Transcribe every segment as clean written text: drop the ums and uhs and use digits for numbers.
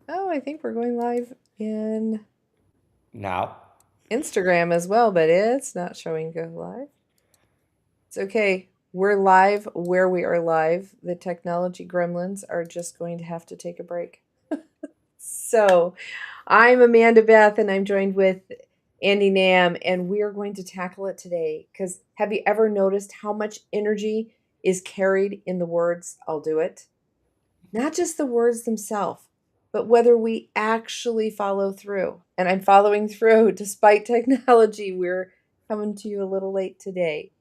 Oh, I think we're going live in Now, Instagram as well, but it's not showing go live. It's okay. We're live where we are live. The technology gremlins are just going to have to take a break. So, I'm Amanda Beth, and I'm joined with Andy Nam, and we are going to tackle it today. Because have you ever noticed how much energy is carried in the words, I'll do it? Not just the words themselves, but whether we actually follow through. And I'm following through despite technology. We're coming to you a little late today.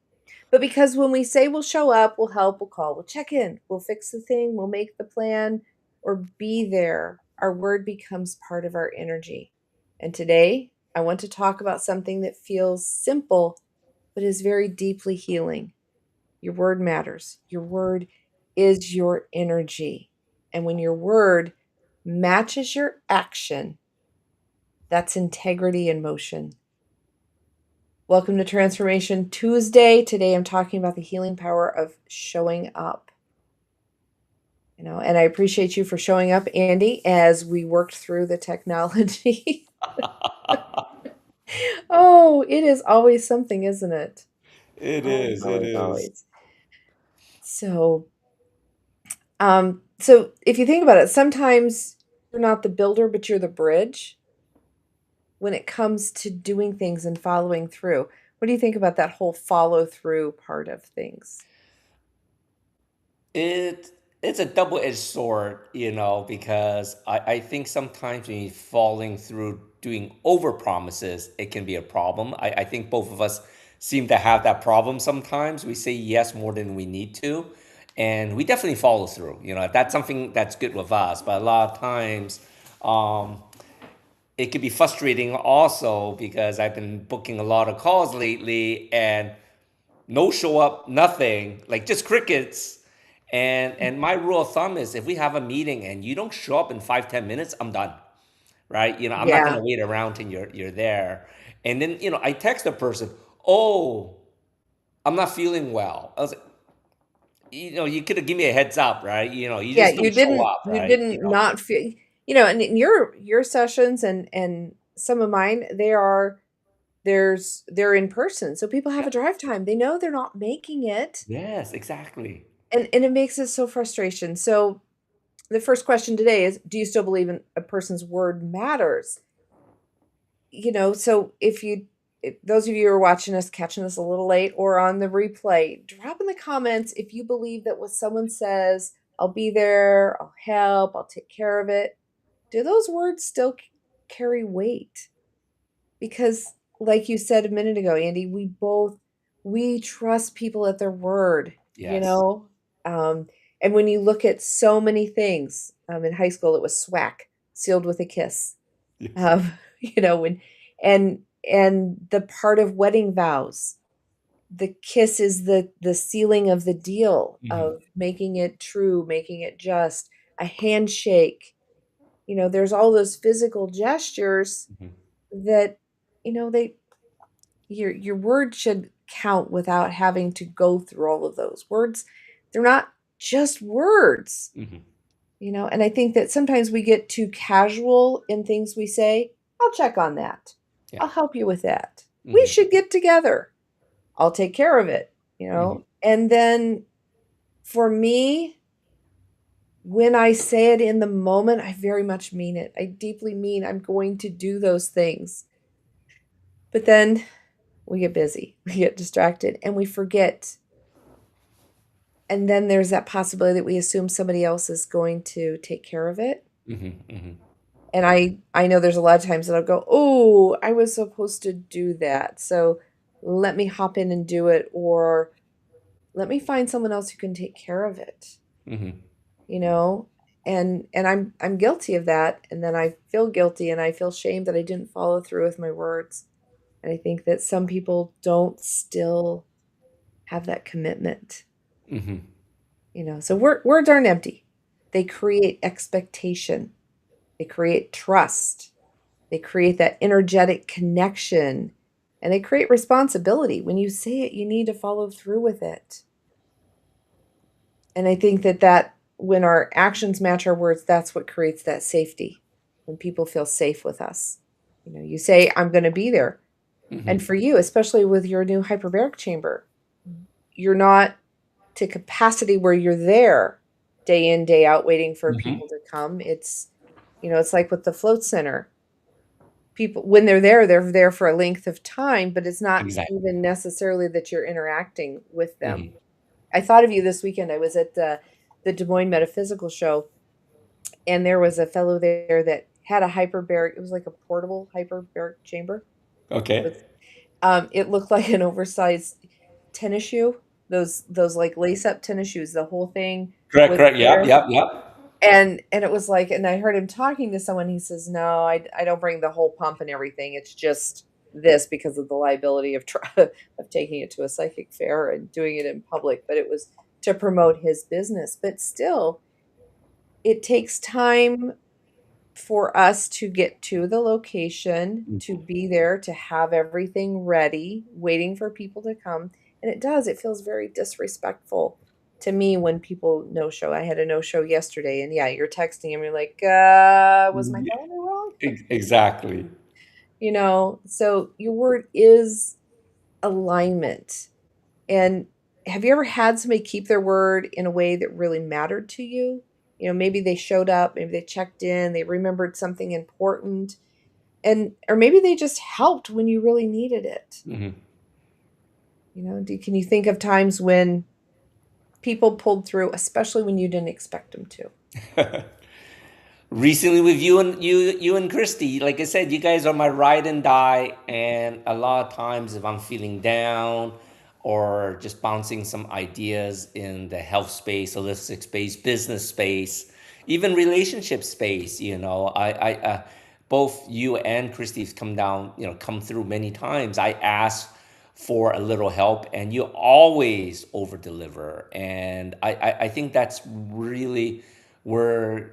But because when we say we'll show up, we'll help, we'll call, we'll check in, we'll fix the thing, we'll make the plan, or be there, our word becomes part of our energy. And today, I want to talk about something that feels simple, but is very deeply healing. Your word matters. Your word is your energy. And when your word matches your action, that's integrity in motion. Welcome to Transformation Tuesday. Today I'm talking about the healing power of showing up. And I appreciate you for showing up, Andy, as we worked through the technology. Oh, it is always something, isn't it? it Always, is, it always, is. always. So if you think about it, sometimes you're not the builder, but you're the bridge when it comes to doing things and following through. What do you think about that whole follow through part of things? It it's a double-edged sword, because I think sometimes when you're falling through doing over promises, it can be a problem. I think both of us seem to have that problem sometimes. We say yes more than we need to, and we definitely follow through. That's something that's good with us, but a lot of times, um, it could be frustrating also because I've been booking a lot of calls lately and no show up, nothing, like just crickets. And my rule of thumb is if we have a meeting and you don't show up in 5, 10 minutes, I'm done. Right? I'm not gonna Yeah. wait around till you're there. And then, I text the person, oh, I'm not feeling well. I was like, you could have given me a heads up, right? You Yeah, just you don't show didn't up, you right? didn't not feel, and in your sessions and some of mine, they're in person. So people have Yeah. a drive time. They know they're not making it. Yes, exactly. And it makes it so frustration. So the first question today is, do you still believe in a person's word matters? So if those of you who are watching us, catching us a little late or on the replay, drop in the comments if you believe that what someone says, I'll be there, I'll help, I'll take care of it. Do those words still carry weight? Because like you said a minute ago, Andy, we trust people at their word, you Yes. know? Um, and when you look at so many things, in high school, it was SWAC, sealed with a kiss. Yes. Um, when and and the part of wedding vows, the kiss is the sealing of the deal, Hmm. of making it true, making it just, a handshake. There's all those physical gestures Hmm. that, they your word should count without having to go through all of those words. They're not just words, Hmm. and I think that sometimes we get too casual in things we say. I'll check on that. Yeah. I'll help you with that. We Hmm. should get together. I'll take care of it, Hmm. And then for me, when I say it in the moment, I very much mean it. I deeply mean I'm going to do those things. But then we get busy, we get distracted, and we forget. And then there's that possibility that we assume somebody else is going to take care of it. Hmm. Hmm. And I know there's a lot of times that I'll go, "Oh, I was supposed to do that. So let me hop in and do it, or let me find someone else who can take care of it." Hmm. You know? And I'm guilty of that, and then I feel guilty and I feel shame that I didn't follow through with my words. And I think that some people don't still have that commitment. Hmm. So words aren't empty. They create expectation. They create trust. They create that energetic connection, and they create responsibility. When you say it, you need to follow through with it. And I think that when our actions match our words, that's what creates that safety. when people feel safe with us. You say, I'm going to be there. And Hmm. for you, especially with your new hyperbaric chamber, you're not to capacity where you're there day in, day out, waiting for Hmm. people to come. It's like with the float center. People, when they're there for a length of time, but it's not Exactly. even necessarily that you're interacting with them. Hmm. I thought of you this weekend. I was at the Des Moines Metaphysical Show, and there was a fellow there that had a hyperbaric. It was like a portable hyperbaric chamber. Okay. It looked like an oversized tennis shoe. Those like lace up tennis shoes. The whole thing Correct. was Correct. Yep. there, Yep. Yep. and it was like, and I heard him talking to someone. He says, "No, I don't bring the whole pump and everything. It's just this because of the liability of of taking it to a psychic fair and doing it in public. But it was to promote his business. But still, it takes time for us to get to the location, to Mhm. be there, to have everything ready, waiting for people to come. And it does, it feels very disrespectful to me when people no show. I had a no show yesterday, and yeah, you're texting and you're like, was my Yeah, calendar wrong? exactly. So your word is alignment. And have you ever had somebody keep their word in a way that really mattered to you? Maybe they showed up, maybe they checked in, they remembered something important, and or maybe they just helped when you really needed it. Hmm. Can you think of times when people pulled through, especially when you didn't expect them to? Recently with you and Christy, like I said, you guys are my ride and die. And a lot of times, if I'm feeling down or just bouncing some ideas in the health space, holistic space, business space, even relationship space, both you and Christy's come down, come through many times. I ask for a little help, and you always over deliver. And I think that's really where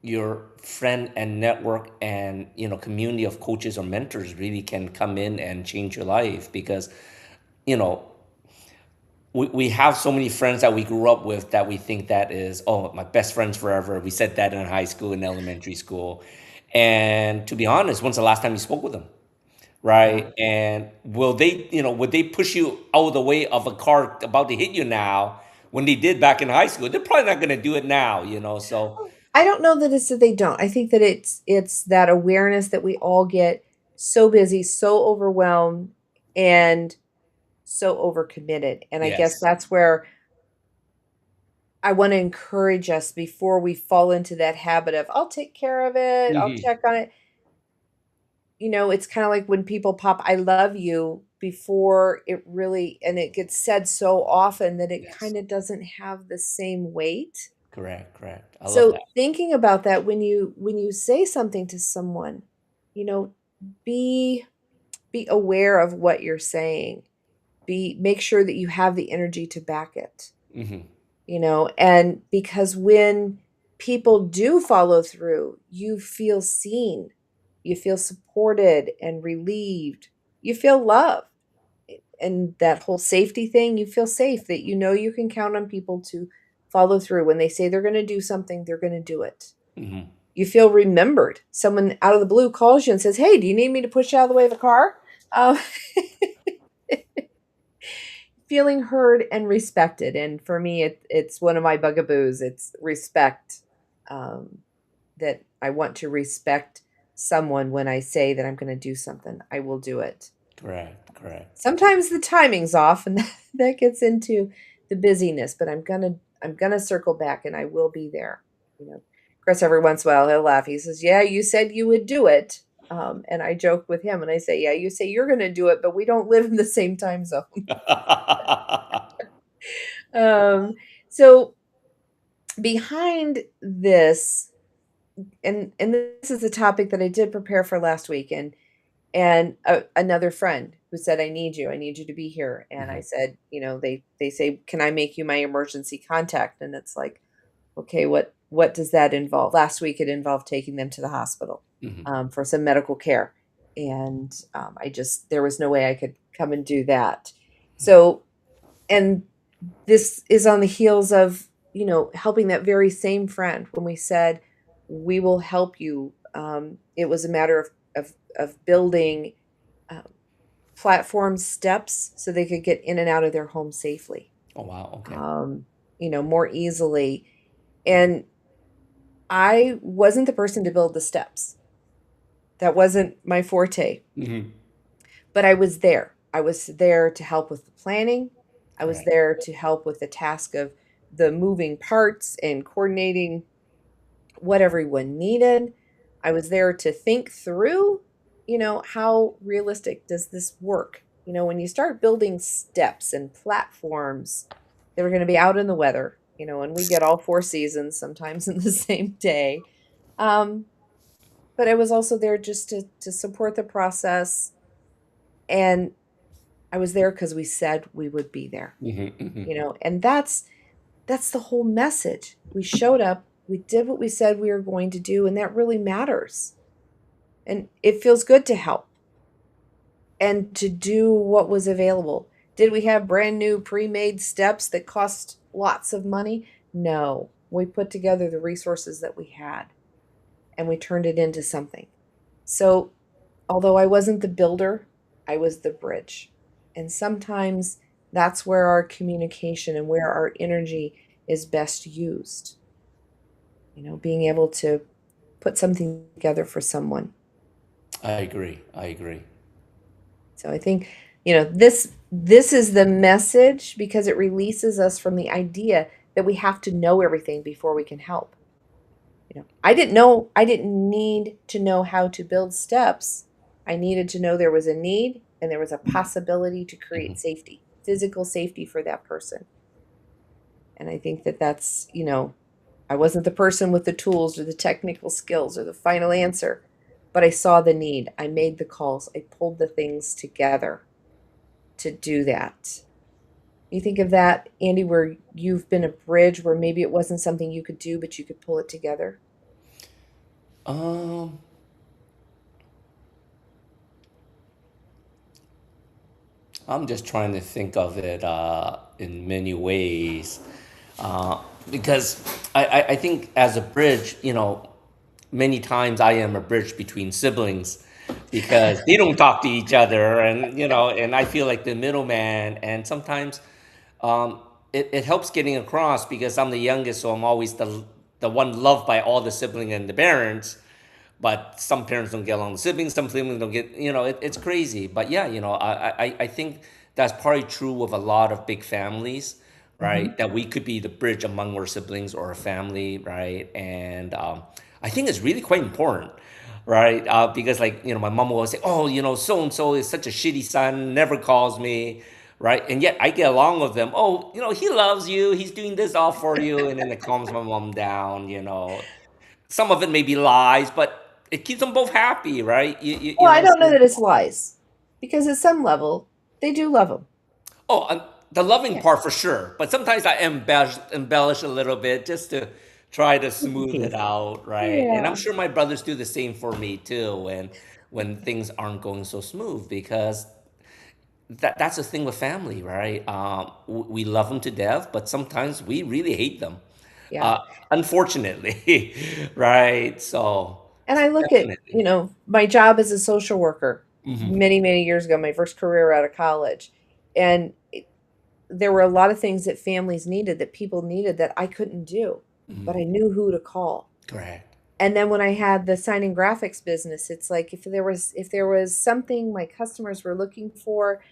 your friend and network and community of coaches or mentors really can come in and change your life, because you know we have so many friends that we grew up with that we think that is, oh, my best friends forever. We said that in high school and elementary school. And to be honest, when's the last time you spoke with them? Yeah. Right? And would they push you out of the way of a car about to hit you now when they did back in high school? They're probably not going to do it now. So I don't know that it's that they don't. I think that it's that awareness that we all get so busy, so overwhelmed, and so overcommitted. And I guess yes. that's where I want to encourage us before we fall into that habit of, I'll take care of it, I'll Hmm. check on it. It's kind of like when people pop, I love you before it really, and it gets said so often that it Yes. kind of doesn't have the same weight. Correct, correct. I love So that. thinking about that when you say something to someone, you know, be be aware of what you're saying. Make sure that you have the energy to back it. Hmm. And because when people do follow through, you feel seen, you feel supported and relieved, you feel loved. And that whole safety thing, you feel safe that you can count on people to follow through. When they say they're going to do something, they're going to do it. Hmm. You feel remembered. Someone out of the blue calls you and says, "Hey, do you need me to push you out of the way of the car?" Uh, feeling heard and respected. And for me, it's one of my bugaboos. It's respect. Um, that I want to respect someone when I say that I'm going to do something. I will do it. Correct, correct. Sometimes the timing's off, and that gets into the busyness. But I'm gonna circle back, and I will be there. You know, Chris every once in a while he'll laugh. He says, "Yeah, you said you would do it." And I joke with him, and I say, "Yeah, you say you're going to do it, but we don't live in the same time zone." Um, so behind this, and this is a topic that I did prepare for last week, and another friend who said, I need you to be here. And I Hmm. said, they say, can I make you my emergency contact? And it's like, okay, what does that involve? Last week it involved taking them to the hospital, Hmm. for some medical care, and I just there was no way I could come and do that. So, and this is on the heels of helping that very same friend when we said we will help you, It was a matter of building um, platform steps so they could get in and out of their home safely, Oh wow. Okay. um, more easily. And I wasn't the person to build the steps. That wasn't my forte, Hmm. but I was there. I was there to help with the planning. I was Correct. there to help with the task of the moving parts and coordinating what everyone needed. I was there to think through, how realistic does this work? When you start building steps and platforms that are going to be out in the weather, and we get all four seasons sometimes in the same day. Um, but I was also there just to support the process. And I was there because we said we would be there, Hmm. Hmm. and that's the whole message. We showed up, we did what we said we were going to do, and that really matters. And it feels good to help and to do what was available. Did we have brand new pre-made steps that cost lots of money? No. We put together the resources that we had and we turned it into something. So, although I wasn't the builder, I was the bridge. And sometimes that's where our communication and where our energy is best used. Being able to put something together for someone. I agree. I agree. So I think, this is the message because it releases us from the idea that we have to know everything before we can help. I didn't need to know how to build steps. I needed to know there was a need and there was a possibility to create Hmm. safety, physical safety for that person. And I think that I wasn't the person with the tools or the technical skills or the final answer, but I saw the need. I made the calls. I pulled the things together to do that. You think of that, Andy, where you've been a bridge where maybe it wasn't something you could do, but you could pull it together? Um, I'm just trying to think of it in many ways, uh, because I think as a bridge, many times I am a bridge between siblings because they don't talk to each other, and I feel like the middleman, and sometimes it helps getting across because I'm the youngest, so I'm always the one loved by all the siblings and the parents. But some parents don't get along with siblings, some siblings don't get, it's crazy. But yeah, I think that's probably true of a lot of big families, right? Hmm. That we could be the bridge among our siblings or a family, right? And I think it's really quite important, right? Because like, my mom will always say, oh, so and so is such a shitty son, never calls me, right? And yet I get along with them. Oh, he loves you, he's doing this all for you, and then it calms my mom down, some of it may be lies, but it keeps them both happy, right? Well, I don't know So, that it's lies because at some level, they do love him. oh, the loving Yeah. part for sure, but sometimes I embellish a little bit just to try to Just in smooth it case. out, right? And I'm Yeah. sure my brothers do the same for me too when things aren't going so smooth because that's the thing with family, right? We love them to death, but sometimes we really hate them, Yeah. uh, unfortunately, right? So And I look at, definitely. my job as a social worker Hmm. many, many years ago, my first career out of college. And there were a lot of things that families needed, that people needed that I couldn't do, but Hmm. I knew who to call. Correct. And then when I had the signing graphics business, it's like if there was something my customers were looking for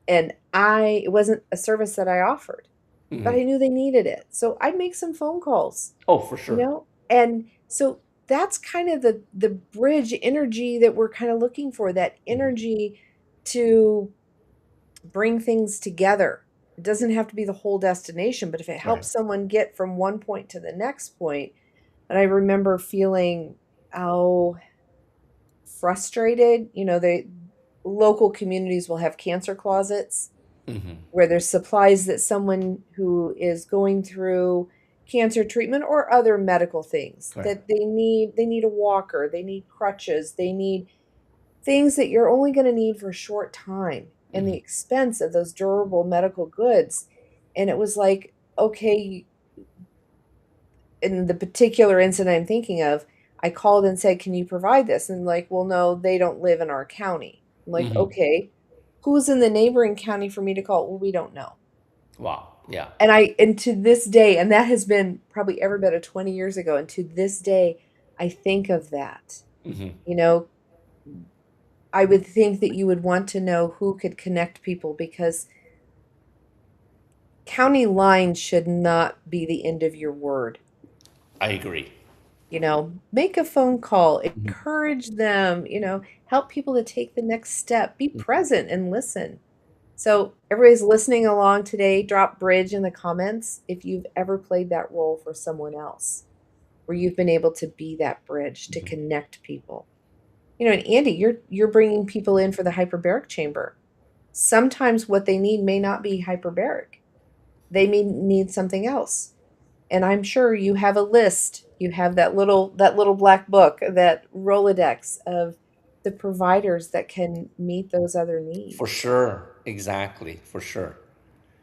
and it wasn't a service that I offered, but Hmm. I knew they needed it. So I'd make some phone calls, Oh, for sure. And so that's kind of the bridge energy that we're kind of looking for, that Mhm. energy to bring things together. It doesn't have to be the whole destination, but if it Right. helps someone get from one point to the next point, and I remember feeling, oh, frustrated. The local communities will have cancer closets Hmm. where there's supplies that someone who is going through cancer treatment or other medical things Correct. that they need a walker, they need crutches, they need things that you're only going to need for a short time, and the Hmm. expense of those durable medical goods. And it was like, okay, in the particular incident I'm thinking of, I called and said, "Can you provide this?" And like, "Well, no, they don't live in our county." I'm like, Hmm. "Okay, who's in the neighboring county for me to call?" "Well, we don't know." Wow. Yeah. And to this day, and that has been probably every bit of 20 years ago, and to this day, I think of that. Hmm. You know, I would think that you would want to know who could connect people because county lines should not be the end of your word. I agree. Make a phone call, Hmm. encourage them, help people to take the next step, be present and listen. So, everybody's listening along today, drop bridge in the comments if you've ever played that role for someone else, where you've been able to be that bridge to Hmm. connect people. And Andy, you're bringing people in for the hyperbaric chamber. Sometimes what they need may not be hyperbaric. They may need something else. And I'm sure you have a list. You have that little black book, that Rolodex of the providers that can meet those other For needs. sure. Exactly. For sure.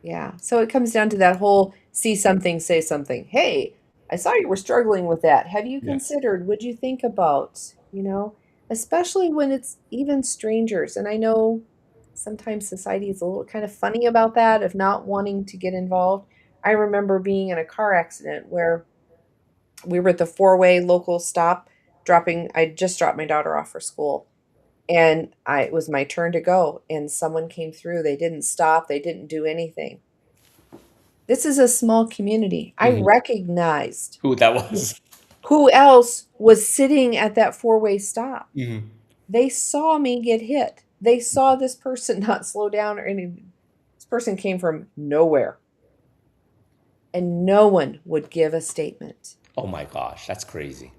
Yeah. So it comes down to that whole see something, say something. Hey, I saw you were struggling with that. Have you Yes. considered? Would you think about, especially when it's even strangers? And I know sometimes society is a little kind of funny about that, of not wanting to get involved. I remember being in a car accident where we were at the four-way local stop I just dropped my daughter off for school, and it was my turn to go, and someone came through. They didn't stop, they didn't do anything. This is a small community. I Hmm. recognized Who that was? who else was sitting at that four-way stop. Hmm. They saw me get hit. They saw this person not slow down or anything. This person came from nowhere, and no one would give a statement. Oh my gosh, that's crazy.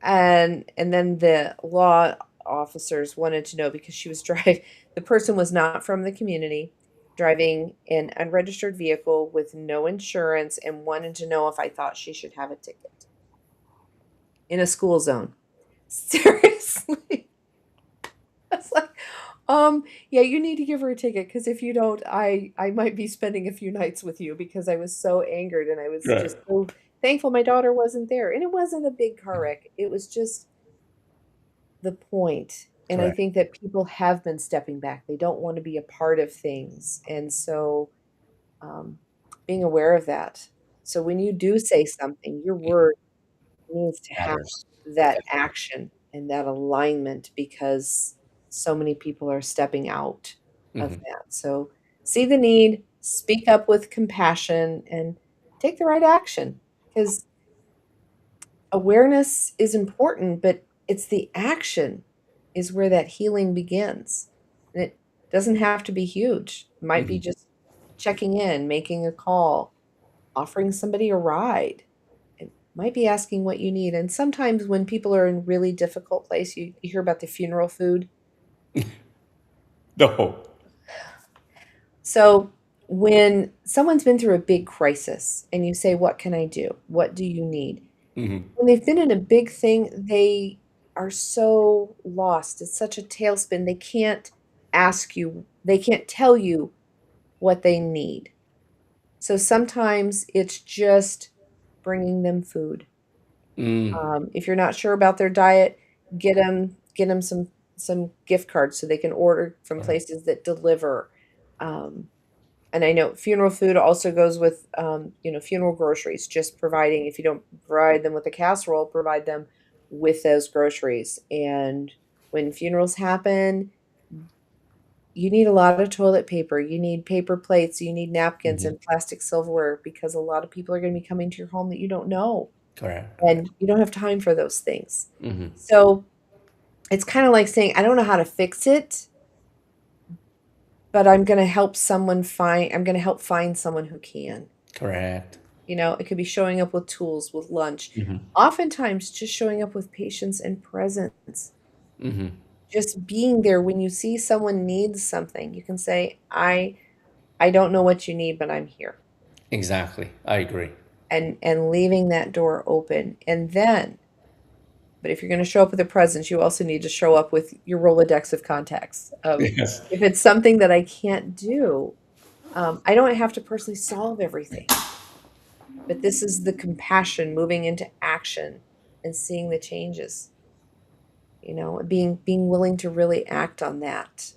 And then the law officers wanted to know because she was driving the person was not from the community, driving an unregistered vehicle with no insurance, and wanted to know if I thought she should have a ticket in a school zone. Seriously. I was like, yeah, you need to give her a ticket because if you don't, I might be spending a few nights with you, because I was so angered and I was Right. just so thankful my daughter wasn't there. And it wasn't a big car wreck. It was just the point. And I Correct. think that people have been stepping back. They don't want to be a part of things. And so, um, being aware of that. So when you do say something, your word needs to have Matters. that Definitely. action and that alignment, because so many people are stepping out of Hmm. that. So see the need, speak up with compassion, and take the right action, because awareness is important, but it's the action is where that healing begins. And it doesn't have to be huge. It might be Hmm. just checking in, making a call, offering somebody a ride. It might be asking what you need. And sometimes when people are in really difficult place, you hear about the funeral food. No. So when someone's been through a big crisis and you say, "What can I do? What do you need?" Hmm. When they've been in a big thing, they are so lost. It's such a tailspin. They can't tell you what they need. So sometimes it's just bringing them food. Mm. If you're not sure about their diet, get them some gift cards so they can order from Correct. places that deliver. Um, and I know funeral food also goes with, funeral groceries, just providing, if you don't provide them with a casserole, provide them with those groceries. And when funerals happen, you need a lot of toilet paper, you need paper plates, you need napkins Hmm. and plastic silverware, because a lot of people are going to be coming to your home that you don't know, Correct. and you don't have time for those things. Hmm. So it's kind of like saying, I don't know how to fix it, but I'm going to help find someone who can. Correct. It could be showing up with tools, with lunch. Hmm. Oftentimes, just showing up with patience and presence. Hmm. Just being there when you see someone needs something. You can say, I don't know what you need, but I'm here. Exactly. I agree. And leaving that door open. And then, but if you're going to show up with a presence, you also need to show up with your Rolodex of contacts of, Yes. if it's something that I can't do, I don't have to personally solve everything, but this is the compassion moving into action. and seeing the changes, being willing to really act on that.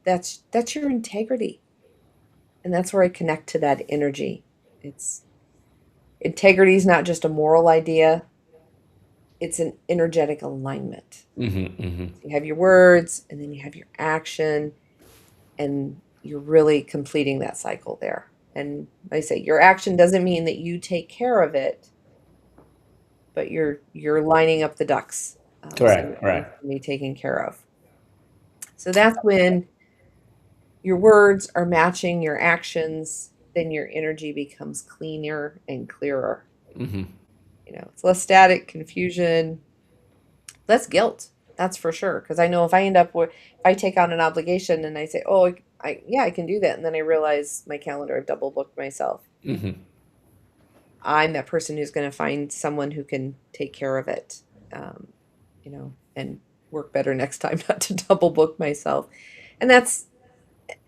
That's your integrity, and that's where I connect to that energy. It's integrity is not just a moral idea; it's an energetic alignment. So you have your words, and then you have your action, and you're really completing that cycle there. And like I say, your action doesn't mean that you take care of it, but you're lining up the ducks, so that Correct. things Correct. can be taken care of. So that's when your words are matching your actions, then your energy becomes cleaner and clearer. It's less static, confusion, less guilt. That's for sure. Because I know if I end up with, if I take on an obligation and I say, oh, yeah, I can do that. And then I realize my calendar, I've double booked myself. I'm that person who's going to find someone who can take care of it, um, and work better next time not to double book myself. And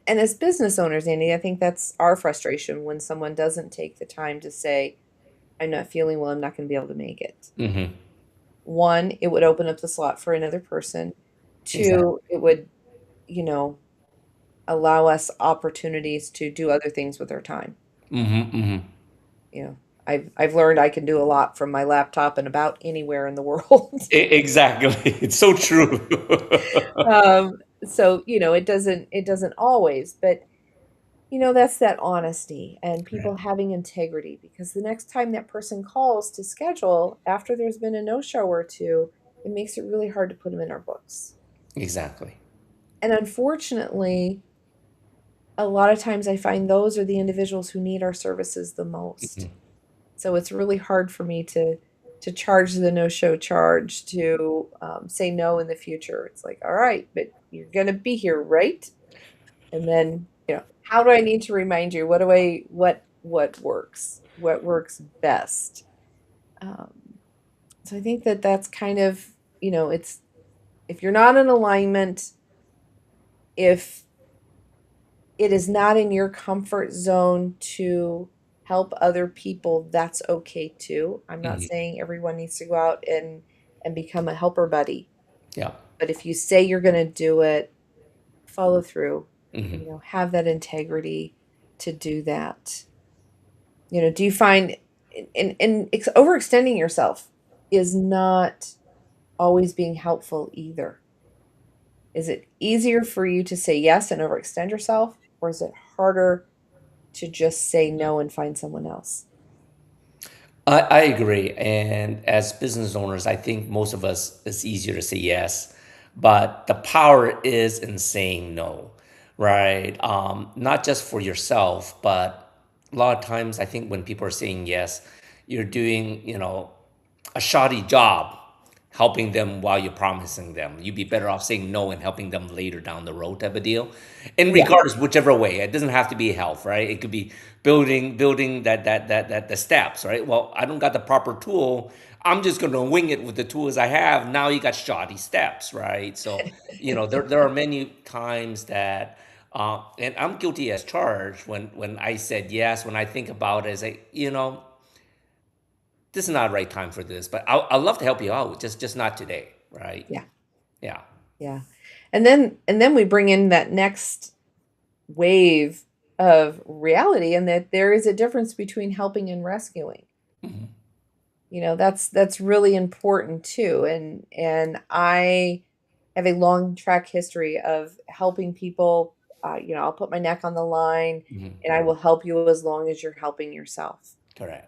and as business owners, Andy, I think that's our frustration when someone doesn't take the time to say, I'm not feeling well, I'm not going to be able to make it. One, it would open up the slot for another person. Exactly. Two, it would, you know, allow us opportunities to do other things with our time. You know, I've learned I can do a lot from my laptop and about anywhere in the world. Exactly. It's so true. So, it doesn't always, but that's that honesty and Right. people having integrity, because the next time that person calls to schedule after there's been a no-show or two, it makes it really hard to put them in our books. Exactly. And unfortunately, a lot of times I find those are the individuals who need our services the most. So it's really hard for me to charge the no-show charge, to say no in the future. It's like, all right, but you're gonna be here, right? And then, how do I need to remind you? What works best? Um, so I think that that's kind of, it's, if you're not in alignment, if it is not in your comfort zone to help other people, that's okay too. I'm not saying everyone needs to go out and become a helper buddy, Yeah. but if you say you're going to do it, follow through. Have that integrity to do that. Do you find in overextending yourself is not always being helpful either? Is it easier for you to say yes and overextend yourself, or is it harder to just say no and find someone else? I agree. And as business owners, I think most of us, it's easier to say yes, but the power is in saying no, right? Not just for yourself, but a lot of times I think when people are saying yes, you're doing, a shoddy job helping them while you're promising them. You'd be better off saying no and helping them later down the road type of deal. And Yeah. regardless, whichever way, it doesn't have to be health, right? It could be building that the steps, right? Well, I don't got the proper tool. I'm just gonna wing it with the tools I have. Now you got shoddy steps, right? So, there are many times that and I'm guilty as charged when I said yes, when I think about it, as this is not the right time for this, but I'll love to help you out, just not today, right? Yeah. Yeah. Yeah. And then we bring in that next wave of reality, and that there is a difference between helping and rescuing. That's really important too. And I have a long track history of helping people. I'll put my neck on the line, and I will help you as long as you're helping yourself. Correct.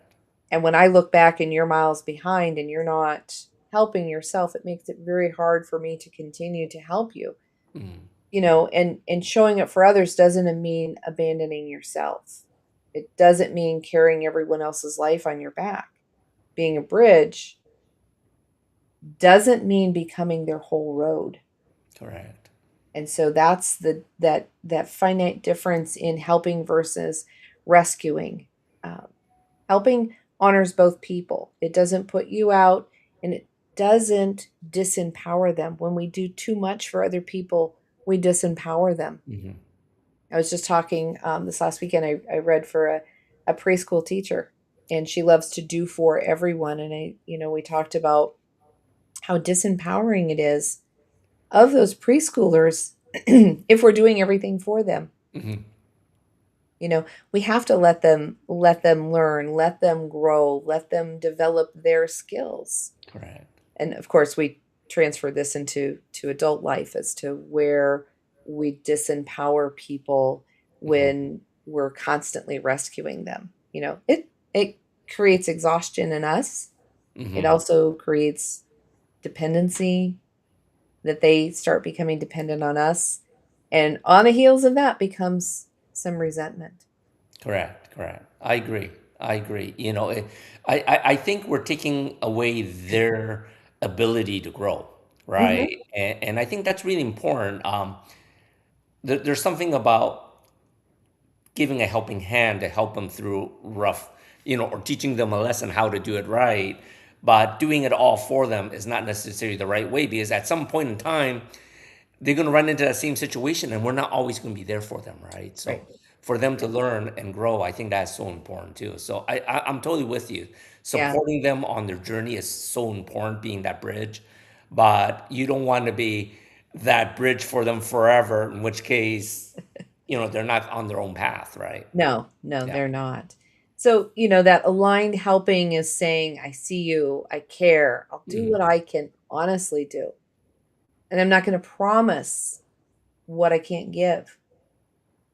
And when I look back and you're miles behind and you're not helping yourself, it makes it very hard for me to continue to help you. And showing up for others doesn't mean abandoning yourself. It doesn't mean carrying everyone else's life on your back. Being a bridge doesn't mean becoming their whole road. Correct. And so that's that finite difference in helping versus rescuing. Um, Helping honors both people. It doesn't put you out, and it doesn't disempower them. When we do too much for other people, we disempower them. I was just talking this last weekend. I read for a preschool teacher, and she loves to do for everyone. And we talked about how disempowering it is of those preschoolers if we're doing everything for them. Hmm. You know, we have to let them learn, let them grow, let them develop their skills. Correct. And of course, we transfer this into adult life as to where we disempower people Hmm. when we're constantly rescuing them. It creates exhaustion in us. It Hmm. also creates dependency, that they start becoming dependent on us. And on the heels of that becomes some resentment. Correct. Correct. I agree. I agree. I think we're taking away their ability to grow, Hmm. right? And I think that's really important. There's something about giving a helping hand to help them through rough, or teaching them a lesson how to do it right. But doing it all for them is not necessarily the right way, because at some point in time, they're going to run into that same situation, and we're not always going to be there for them, right? So Right. for them to Right. learn and grow, I think that's so important too. So I'm totally with you. Yeah. Supporting them on their journey is so important, being that bridge, but you don't want to be that bridge for them forever, in which case, they're not on their own path, right? No, no, Yeah. they're not. So, that aligned helping is saying, I see you, I care, I'll do Hmm. what I can honestly do. And I'm not going to promise what I can't give.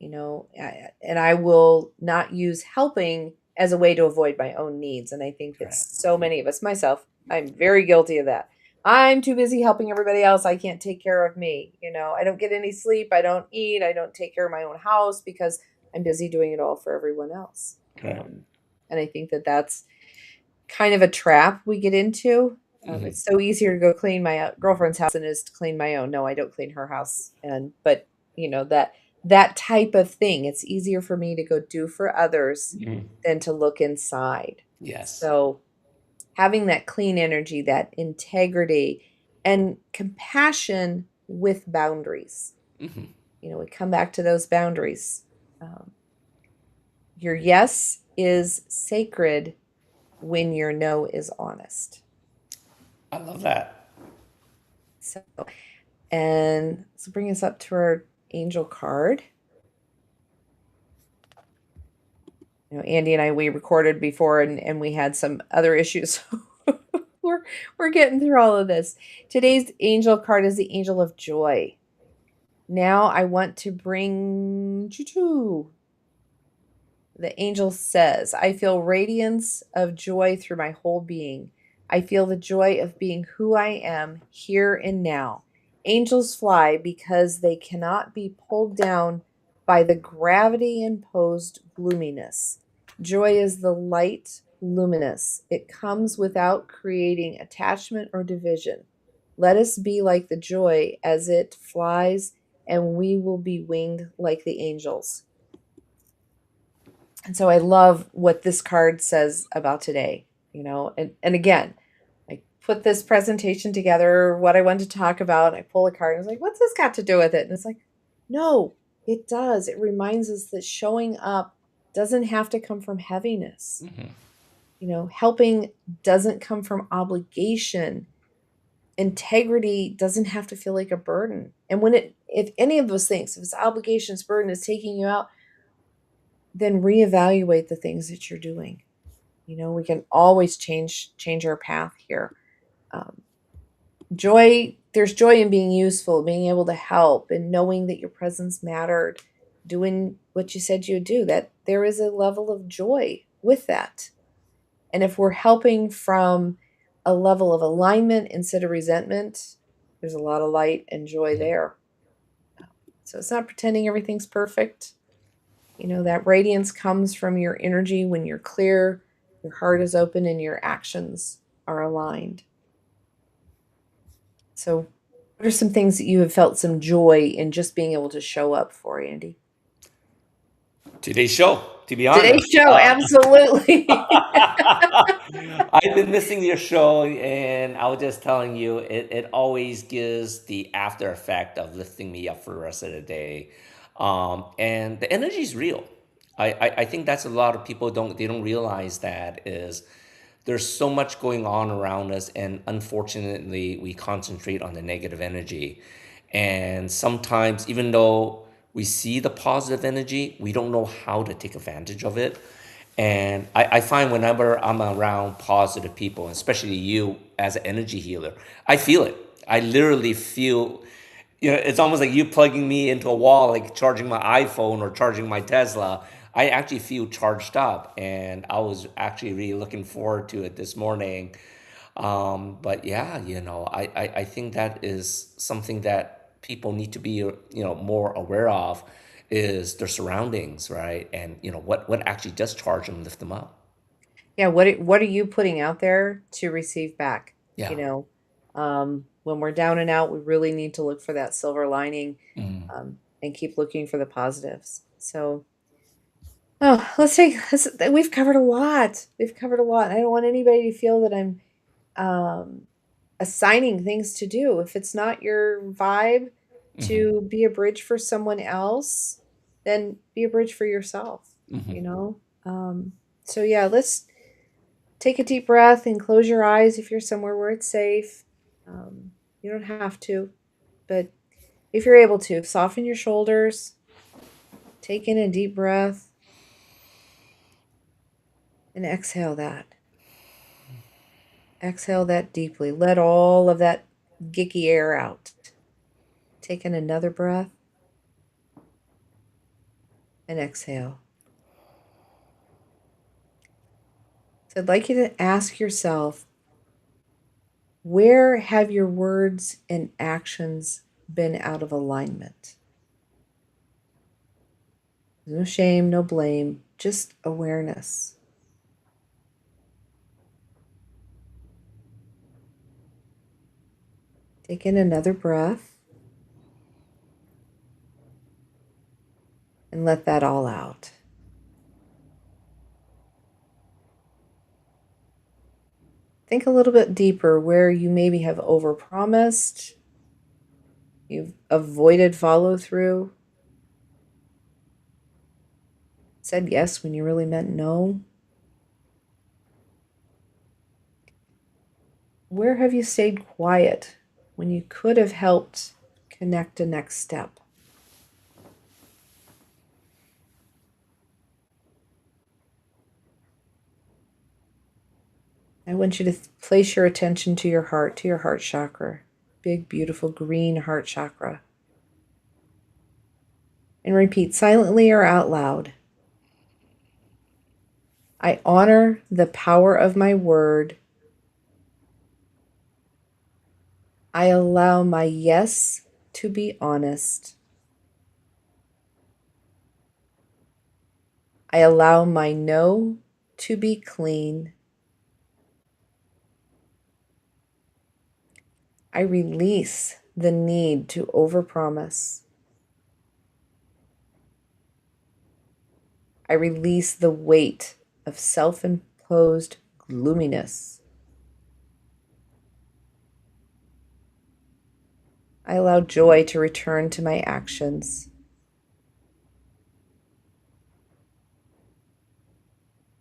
And I will not use helping as a way to avoid my own needs. And I think that Correct. so many of us, myself, I'm very guilty of that. I'm too busy helping everybody else. I can't take care of me. I don't get any sleep. I don't eat. I don't take care of my own house because I'm busy doing it all for everyone else. Correct. And I think that that's kind of a trap we get into. Hmm. It's so easier to go clean my girlfriend's house than it is to clean my own. No, I don't clean her house. But that type of thing, it's easier for me to go do for others Hmm. than to look inside. Yes. So having that clean energy, that integrity, and compassion with boundaries. Hmm. We come back to those boundaries. Um, your yes is sacred when your no is honest. I love that. So, and let's bring us up to our angel card. Andy and I, we recorded before, and we had some other issues. we're we're getting through all of this. Today's angel card is the angel of joy. Now I want to bring choo The angel says, I feel radiance of joy through my whole being. I feel the joy of being who I am here and now. Angels fly because they cannot be pulled down by the gravity imposed gloominess. Joy is the light, luminous. It comes without creating attachment or division. Let us be like the joy as it flies, and we will be winged like the angels. And so I love what this card says about today, and again, I put this presentation together, what I wanted to talk about. I pull a card and I was like, what's this got to do with it? And it's like, no, it does. It reminds us that showing up doesn't have to come from heaviness. Hmm. Helping doesn't come from obligation. Integrity doesn't have to feel like a burden. And if any of those things, if it's obligations, burden is taking you out, then reevaluate the things that you're doing. We can always change our path here. Um, there's joy in being useful, being able to help, and knowing that your presence mattered, doing what you said you would do. That there is a level of joy with that. And if we're helping from a level of alignment instead of resentment, there's a lot of light and joy there. So it's not pretending everything's perfect. That radiance comes from your energy when you're clear, your heart is open, and your actions are aligned. So, what are some things that you have felt some joy in just being able to show up for, Andy? Today's show, to be honest. Today's show, absolutely. I've been missing your show, and I was just telling you, it always gives the after effect of lifting me up for the rest of the day. And the energy is real. I think that's a lot of people don't realize that is there's so much going on around us, and unfortunately, we concentrate on the negative energy. And sometimes, even though we see the positive energy, we don't know how to take advantage of it. And I find whenever I'm around positive people, especially you as an energy healer, I feel it. I literally feel, it's almost like you plugging me into a wall, like charging my iPhone or charging my Tesla. I actually feel charged up, and I was actually really looking forward to it this morning. But yeah, I think that is something that people need to be, more aware of, is their surroundings, right? And what actually does charge them, lift them up. Yeah, what are you putting out there to receive back? Yeah. You know, when we're down and out, we really need to look for that silver lining, Mm. and keep looking for the positives. So, oh, we've covered a lot. We've covered a lot. I don't want anybody to feel that I'm um, assigning things to do. If it's not your vibe Hmm. to be a bridge for someone else, then be a bridge for yourself, Hmm. you know? So, yeah, let's take a deep breath and close your eyes if you're somewhere where it's safe. You don't have to, but if you're able to, soften your shoulders, take in a deep breath, and exhale that. Exhale that deeply. Let all of that gicky air out. Take in another breath and exhale. So I'd like you to ask yourself, where have your words and actions been out of alignment? No shame, no blame, just awareness. Take in another breath and let that all out. Think a little bit deeper where you maybe have overpromised, you've avoided follow through, said yes when you really meant no. Where have you stayed quiet when you could have helped connect a next step? I want you to place your attention to your heart chakra, big, beautiful green heart chakra, and repeat silently or out loud. I honor the power of my word. I allow my yes to be honest. I allow my no to be clean. I release the need to overpromise. I release the weight of self imposed gloominess. I allow joy to return to my actions.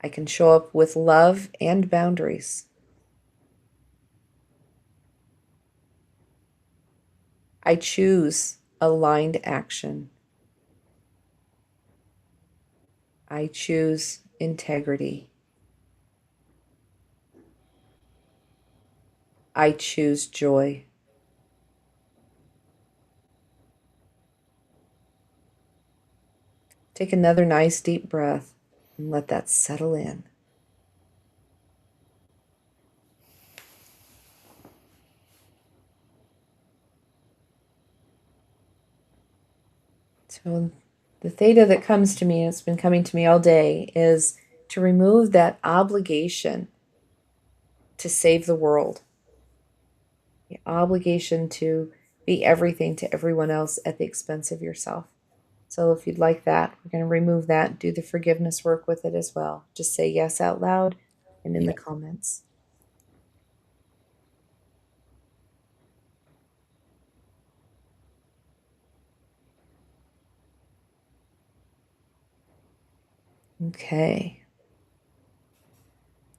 I can show up with love and boundaries. I choose aligned action. I choose integrity. I choose joy. Take another nice deep breath and let that settle in. So, the theta that comes to me, and it's been coming to me all day, is to remove that obligation to save the world, the obligation to be everything to everyone else at the expense of yourself. So if you'd like that, we're going to remove that, do the forgiveness work with it as well. Just say yes out loud and in the Yes. comments. Okay.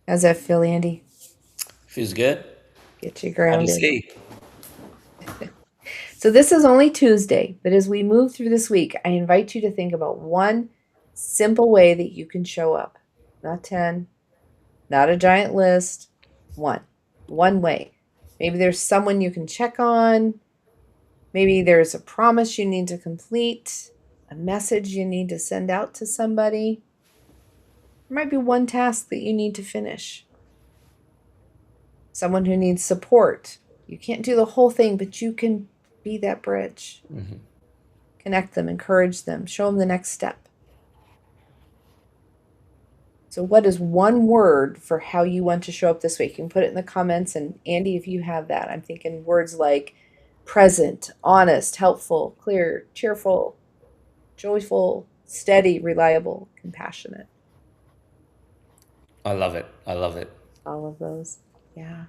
How's that feel, Andy? Feels good. Get you How do you grounded. sleep? So this is only Tuesday, but as we move through this week, I invite you to think about one simple way that you can show up. Not 10, not a giant list, one. One way. Maybe there's someone you can check on. Maybe there's a promise you need to complete, a message you need to send out to somebody. There might be one task that you need to finish. Someone who needs support. You can't do the whole thing, but you can be that bridge. Hmm. Connect them, encourage them, show them the next step. So, what is one word for how you want to show up this week? You can put it in the comments. And Andy, if you have that, I'm thinking words like present, honest, helpful, clear, cheerful, joyful, steady, reliable, compassionate. I love it. I love it. All of those. Yeah.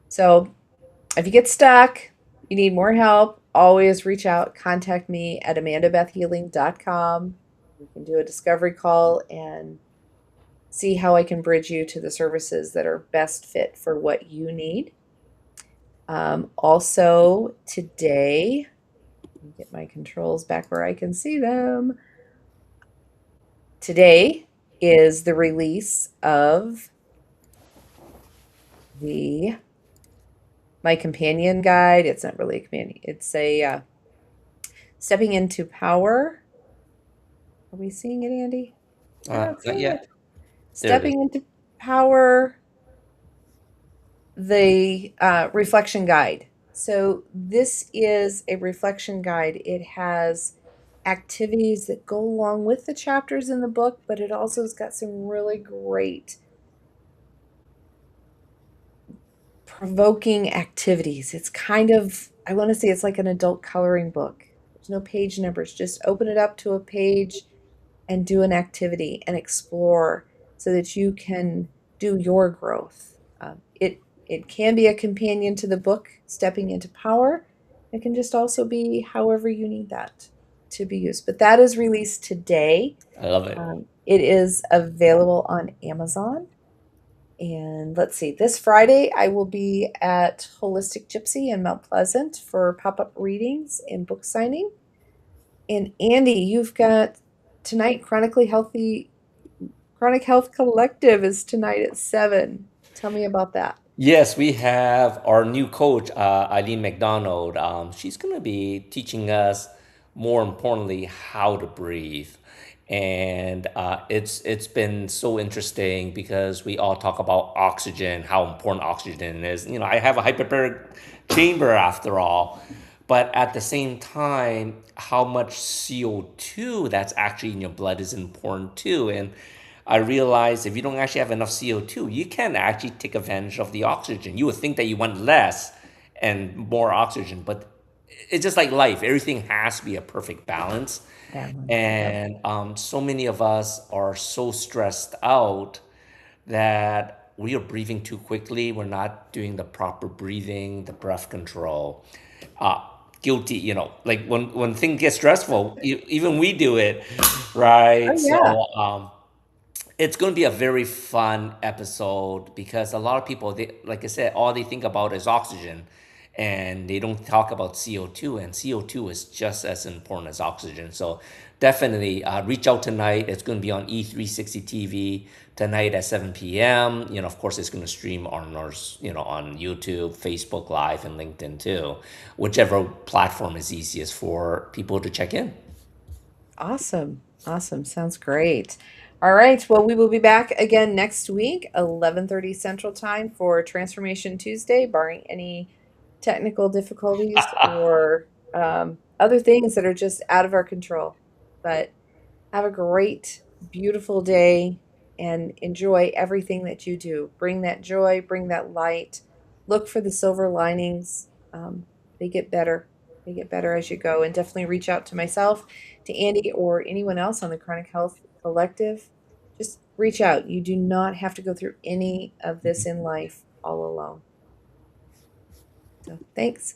So, if you get stuck, you need more help, always reach out, contact me at amandabethhealing.com. We can do a discovery call and see how I can bridge you to the services that are best fit for what you need. Also, today, let me get my controls back where I can see them. Today is the release of the my companion guide. It's not really a companion. It's a stepping into power. Are we seeing it, Andy? We're not Not seeing it. yet. There it is. Stepping into power, the reflection guide. So, this is a reflection guide. It has activities that go along with the chapters in the book, but it also has got some really great provoking activities. It's kind of, I want to say it's like an adult coloring book. There's no page numbers. Just open it up to a page and do an activity and explore so that you can do your growth. It can be a companion to the book, Stepping into Power. It can just also be however you need that to be used. But that is released today. I love it. It is available on Amazon. And let's see, this Friday I will be at Holistic Gypsy in Mount Pleasant for pop up readings and book signing. And Andy, you've got tonight Chronic Health Collective is tonight at 7. Tell me about that. Yes, we have our new coach, Eileen McDonald. She's going to be teaching us, more importantly, how to breathe. And it's been so interesting because we all talk about oxygen, how important oxygen is. You know, I have a hyperbaric chamber after all, but at the same time, how much CO2 that's actually in your blood is important too. And I realized if you don't actually have enough CO2, you can actually take advantage of the oxygen. You would think that you want less and more oxygen, but it's just like life. Everything has to be a perfect balance. Balance. Yep. And so many of us are so stressed out that we are breathing too quickly. We're not doing the proper breathing, the breath control. Uh, Guilty, you know, like when things get stressful, even we do it, right? Oh yeah. So it's going to be a very fun episode because a lot of people, they, like I said, all they think about is oxygen, and they don't talk about CO2, and CO2 is just as important as oxygen. So definitely reach out tonight. It's going to be on E360 TV tonight at 7 p.m. You know, of course, it's going to stream on our, you know, on YouTube, Facebook Live, and LinkedIn too, whichever platform is easiest for people to check in. Awesome. Awesome. Sounds great. All right. Well, we will be back again next week, 11:30 Central Time for Transformation Tuesday, barring any technical difficulties or other things that are just out of our control. But have a great, beautiful day and enjoy everything that you do. Bring that joy, bring that light. Look for the silver linings. They get better. They get better as you go. And definitely reach out to myself, to Andy, or anyone else on the Chronic Health Collective. Just reach out. You do not have to go through any of this in life all alone. So thanks.